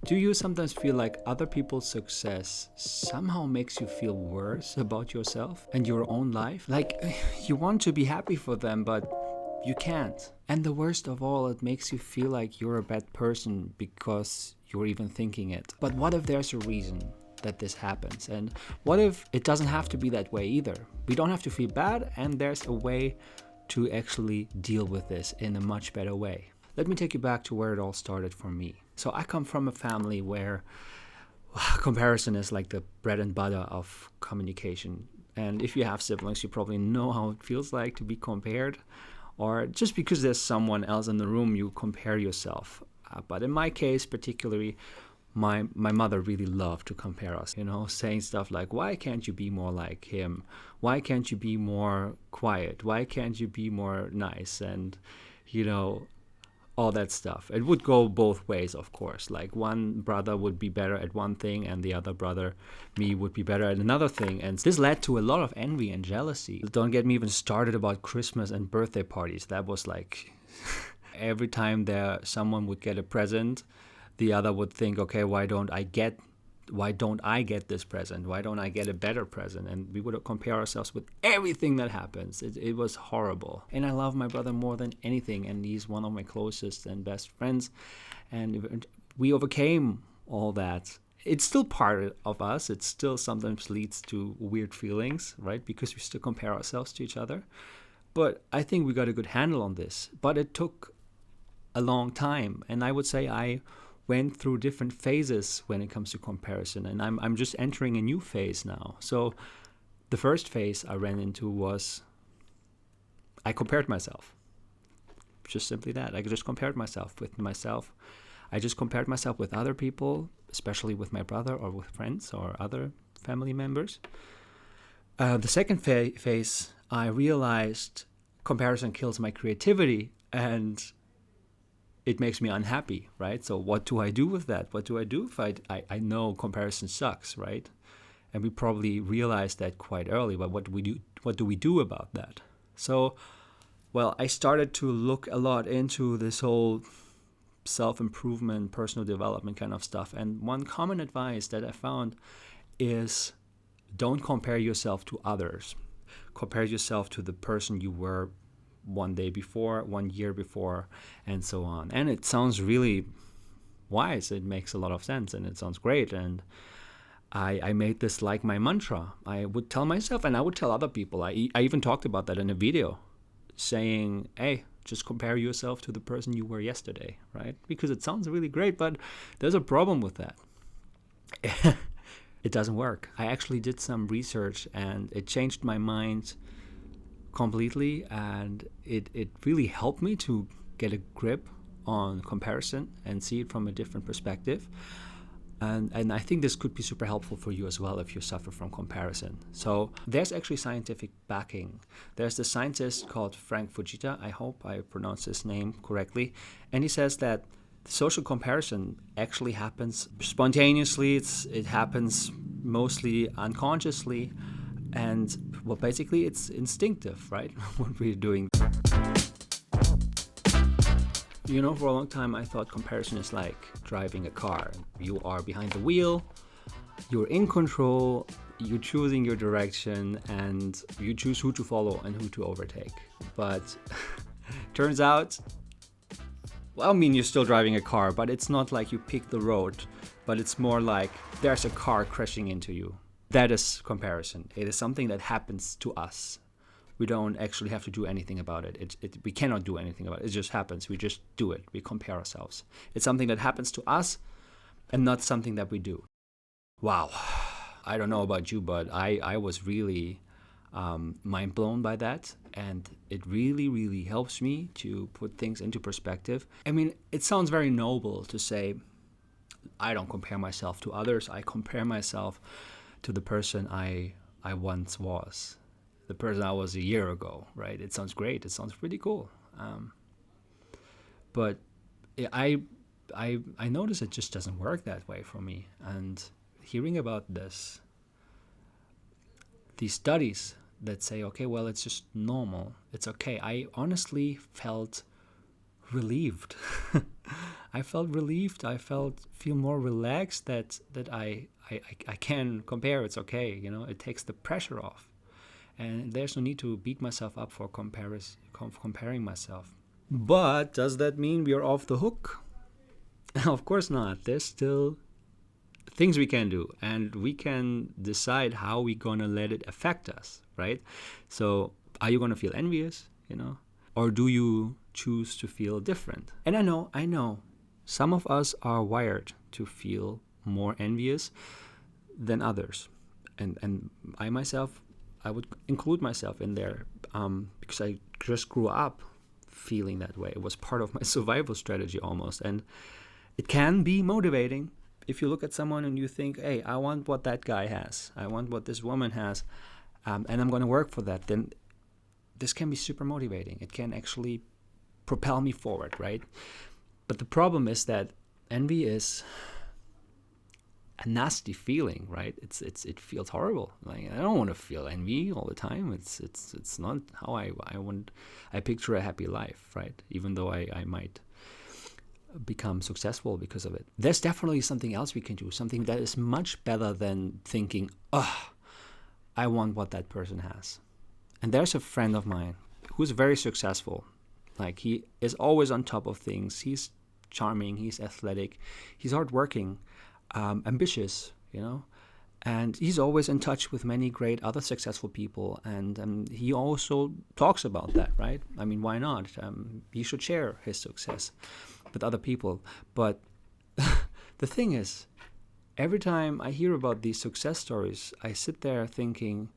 Do you sometimes feel like other people's success somehow makes you feel worse about yourself and your own life? Like, you want to be happy for them, but you can't. And the worst of all, it makes you feel like you're a bad person because you're even thinking it. But what if there's a reason that this happens? And what if it doesn't have to be that way either? We don't have to feel bad, and there's a way to actually deal with this in a much better way. Let me take you back to where it all started for me. So I come from a family where comparison is like the bread and butter of communication. And if you have siblings, you probably know how it feels like to be compared. Or just because there's someone else in the room, you compare yourself. But in my case, particularly, my mother really loved to compare us, saying stuff like, why can't you be more like him? Why can't you be more quiet? Why can't you be more nice? And, all that stuff. It would go both ways, of course. Like one brother would be better at one thing and the other brother, me, would be better at another thing. And this led to a lot of envy and jealousy. Don't get me even started about Christmas and birthday parties. That was like every time someone would get a present, the other would think, okay, why don't I get this present? Why don't I get a better present? And we would compare ourselves with everything that happens. It was horrible. And I love my brother more than anything. And he's one of my closest and best friends. And we overcame all that. It's still part of us. It still sometimes leads to weird feelings, right? Because we still compare ourselves to each other. But I think we got a good handle on this. But it took a long time. And I would say I went through different phases when it comes to comparison, and I'm just entering a new phase now. So the first phase I ran into was I compared myself. Just simply that. I just compared myself with myself. I just compared myself with other people, especially with my brother or with friends or other family members. The second phase, I realized comparison kills my creativity, and it makes me unhappy, right? So what do I do with that? What do I do if I know comparison sucks, right? And we probably realized that quite early, but what do we do about that? So, well, I started to look a lot into this whole self-improvement, personal development kind of stuff. And one common advice that I found is don't compare yourself to others. Compare yourself to the person you were one day before, 1 year before, and so on. And it sounds really wise. It makes a lot of sense, and it sounds great. And I made this like my mantra. I would tell myself, and I would tell other people. I even talked about that in a video, saying, hey, just compare yourself to the person you were yesterday, right? Because it sounds really great, but there's a problem with that. It doesn't work. I actually did some research, and it changed my mind completely, and it really helped me to get a grip on comparison and see it from a different perspective. And I think this could be super helpful for you as well if you suffer from comparison. So there's actually scientific backing. There's the scientist called Frank Fujita, I hope I pronounced his name correctly, and he says that social comparison actually happens spontaneously. It happens mostly unconsciously. And, well, basically it's instinctive, right? What we're doing. For a long time I thought comparison is like driving a car. You are behind the wheel, you're in control, you're choosing your direction, and you choose who to follow and who to overtake. But turns out, well, I mean, you're still driving a car, but it's not like you pick the road, but it's more like there's a car crashing into you. That is comparison. It is something that happens to us. We don't actually have to do anything about it. We cannot do anything about it. It just happens. We just do it. We compare ourselves. It's something that happens to us and not something that we do. Wow. I don't know about you, but I was really mind blown by that. And it really, really helps me to put things into perspective. I mean, it sounds very noble to say, I don't compare myself to others. I compare myself to the person I once was, the person I was a year ago, right? It sounds great. It sounds pretty cool. But I notice it just doesn't work that way for me. And hearing about these studies that say, okay, well, it's just normal. It's okay. I honestly felt relieved. I felt relieved. I feel more relaxed that I can compare. It's okay. It takes the pressure off. And there's no need to beat myself up for comparing myself. But does that mean we are off the hook? Of course not. There's still things we can do, and we can decide how we're going to let it affect us, right? So are you going to feel envious, or do you choose to feel different? And I know, some of us are wired to feel more envious than others. And I myself, I would include myself in there because I just grew up feeling that way. It was part of my survival strategy almost. And it can be motivating if you look at someone and you think, hey, I want what that guy has. I want what this woman has. And I'm going to work for that. Then this can be super motivating. It can actually propel me forward, right? But the problem is that envy is a nasty feeling, right? It feels horrible. Like, I don't want to feel envy all the time. It's not how I picture a happy life, right? Even though I might become successful because of it. There's definitely something else we can do, something that is much better than thinking, I want what that person has. And there's a friend of mine who's very successful. Like, he is always on top of things. He's charming, he's athletic, he's hardworking, ambitious, and he's always in touch with many great other successful people. And he also talks about that, right? I mean, why not? He should share his success with other people. But the thing is, every time I hear about these success stories, I sit there thinking,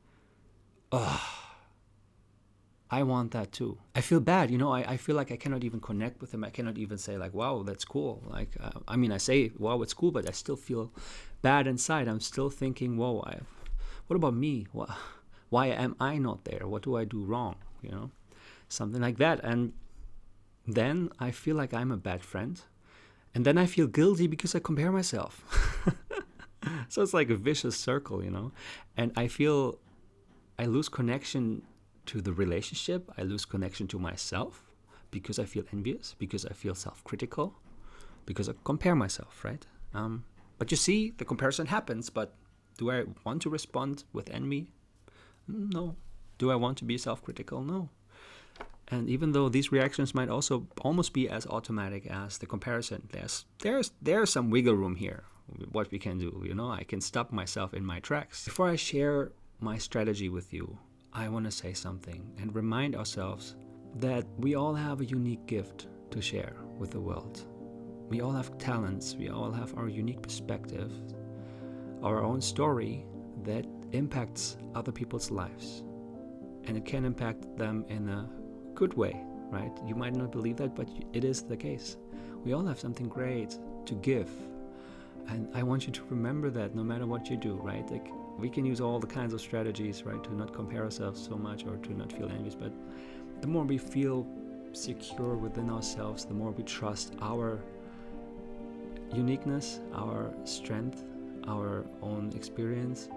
I want that too. I feel bad, I feel like I cannot even connect with him. I cannot even say like, wow, that's cool. Like, I say, wow, it's cool, but I still feel bad inside. I'm still thinking, whoa, what about me? Why am I not there? What do I do wrong? Something like that. And then I feel like I'm a bad friend. And then I feel guilty because I compare myself. So it's like a vicious circle, and I feel I lose connection to the relationship. I lose connection to myself because I feel envious, because I feel self-critical, because I compare myself, right? But you see, the comparison happens, but do I want to respond with envy? No. Do I want to be self-critical? No. And even though these reactions might also almost be as automatic as the comparison, there's some wiggle room here, what we can do. I can stop myself in my tracks. Before I share my strategy with you, I want to say something and remind ourselves that we all have a unique gift to share with the world. We all have talents. We all have our unique perspective, our own story that impacts other people's lives. And it can impact them in a good way, right? You might not believe that, but it is the case. We all have something great to give. And I want you to remember that no matter what you do, right? Like, we can use all the kinds of strategies, right, to not compare ourselves so much or to not feel envious. But the more we feel secure within ourselves, the more we trust our uniqueness, our strength, our own experience,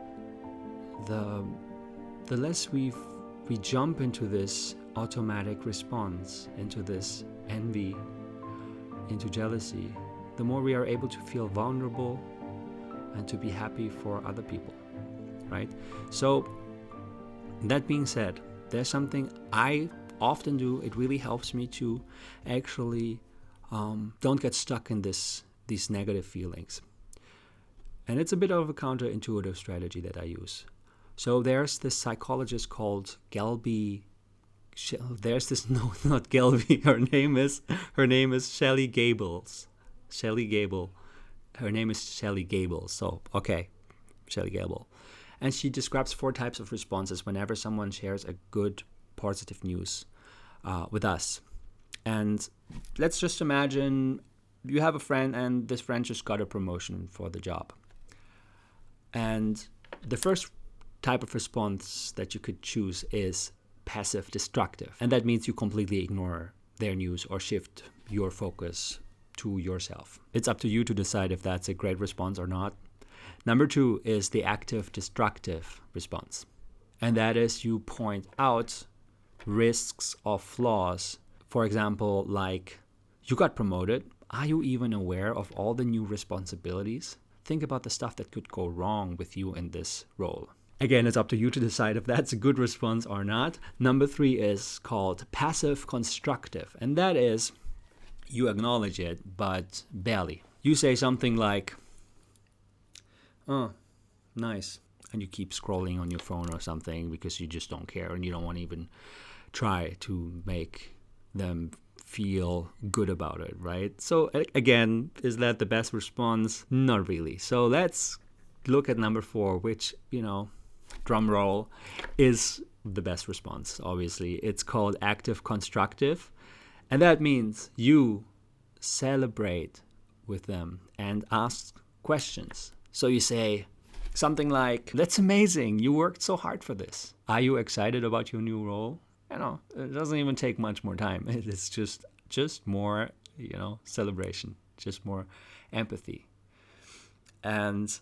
the less we jump into this automatic response, into this envy, into jealousy, the more we are able to feel vulnerable and to be happy for other people, right? So that being said, there's something I often do. It really helps me to actually don't get stuck in these negative feelings. And it's a bit of a counterintuitive strategy that I use. So there's this psychologist called Gelby. There's this, no, not Gelby. Her name is Shelley Gables. Shelley Gable. Her name is Shelley Gable. So, okay, Shelley Gable. And she describes 4 types of responses whenever someone shares a good, positive news with us. And let's just imagine you have a friend and this friend just got a promotion for the job. And the first type of response that you could choose is passive destructive. And that means you completely ignore their news or shift your focus to yourself. It's up to you to decide if that's a great response or not. Number 2 is the active destructive response. And that is you point out risks or flaws. For example, like You got promoted. Are you even aware of all the new responsibilities? Think about the stuff that could go wrong with you in this role. Again, it's up to you to decide if that's a good response or not. Number 3 is called passive constructive, and that is you acknowledge it, but barely. You say something like, oh, nice, and you keep scrolling on your phone or something because you just don't care and you don't want to even try to make them feel good about it, right? So again, is that the best response? Not really. So let's look at number 4, which, drum roll, is the best response, obviously. It's called active constructive. And that means you celebrate with them and ask questions. So you say something like, that's amazing. You worked so hard for this. Are you excited about your new role? It doesn't even take much more time. It's just more, celebration, just more empathy. And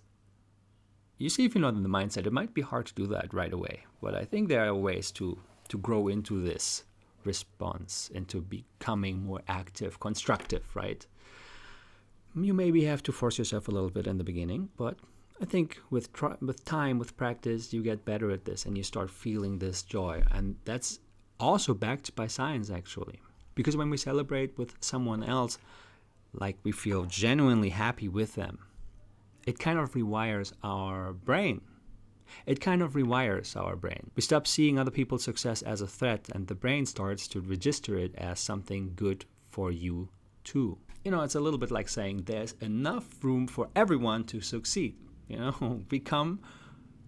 you see, if you're not in the mindset, it might be hard to do that right away. But I think there are ways to grow into this response, into becoming more active, constructive, right? You maybe have to force yourself a little bit in the beginning, but I think with time, with practice, you get better at this and you start feeling this joy. And that's also backed by science, actually. Because when we celebrate with someone else, like we feel genuinely happy with them, it kind of rewires our brain. We stop seeing other people's success as a threat, and the brain starts to register it as something good for you too. It's a little bit like saying there's enough room for everyone to succeed. We come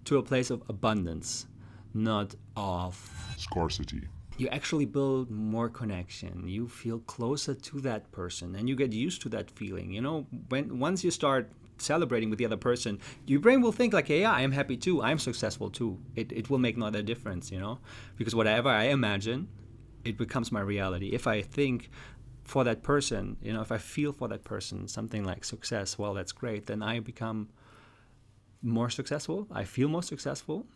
to a place of abundance, not of scarcity. You actually build more connection. You feel closer to that person, and you get used to that feeling. Once you start celebrating with the other person, your brain will think like, yeah, I'm happy too, I'm successful too. It will make no other difference, because whatever I imagine, it becomes my reality. If I think for that person, if I feel for that person something like success, well, that's great, then I become more successful. I feel more successful.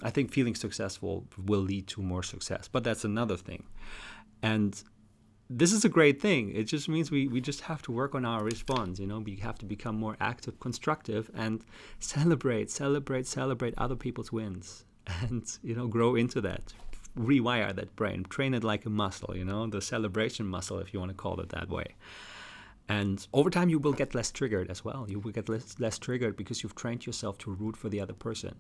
I think feeling successful will lead to more success, but that's another thing. And this is a great thing. It just means we just have to work on our response. We have to become more active, constructive, and celebrate other people's wins, and grow into that, rewire that brain, train it like a muscle. The celebration muscle, if you want to call it that way. And over time, you will get less triggered as well. You will get less triggered because you've trained yourself to root for the other person.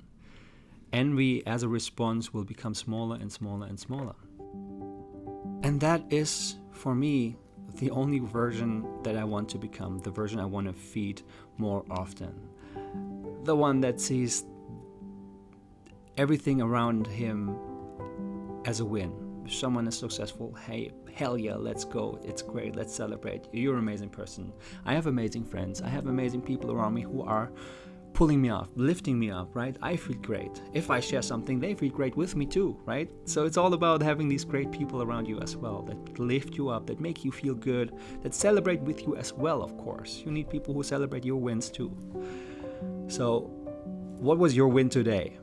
Envy as a response will become smaller and smaller and smaller. And that is, for me, the only version that I want to become, the version I want to feed more often. The one that sees everything around him as a win. If someone is successful, hey, hell yeah, let's go. It's great. Let's celebrate. You're an amazing person. I have amazing friends. I have amazing people around me who are pulling me up, lifting me up, right? I feel great. If I share something, they feel great with me too, right? So it's all about having these great people around you as well that lift you up, that make you feel good, that celebrate with you as well, of course. You need people who celebrate your wins too. So what was your win today?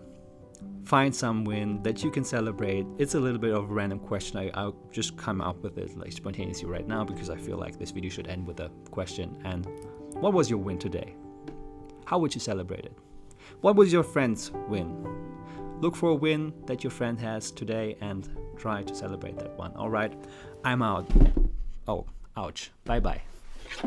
Find some win that you can celebrate. It's a little bit of a random question. I'll just come up with it like spontaneously right now because I feel like this video should end with a question. And what was your win today? How would you celebrate it? What was your friend's win? Look for a win that your friend has today and try to celebrate that one. All right, I'm out. Oh, ouch. Bye-bye.